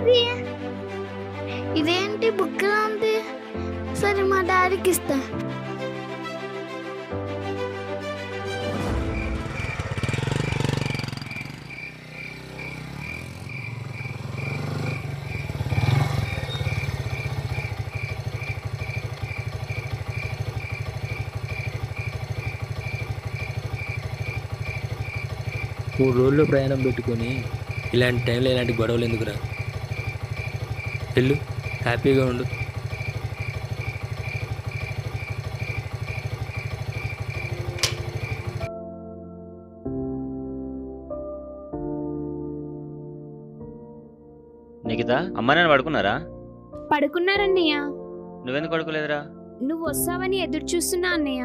ఇది ఇదేంటి బుక్లా ఉంది? సరే మా డాడీకి ఇస్తా. మూడు రోజుల్లో ప్రయాణం పెట్టుకొని ఇలాంటి టైంలో ఇలాంటి గొడవలు ఎందుకురా? వెళ్ళు, హ్యాపీగా ఉండు. నిఖిత, అమ్మ నాన్న పడుకున్నారా? పడుకున్నారన్నయ్య. నువ్వెందుకు పడుకోలేదురా? నువ్వు వస్తావని ఎదురు చూస్తున్నా అన్నయ్య.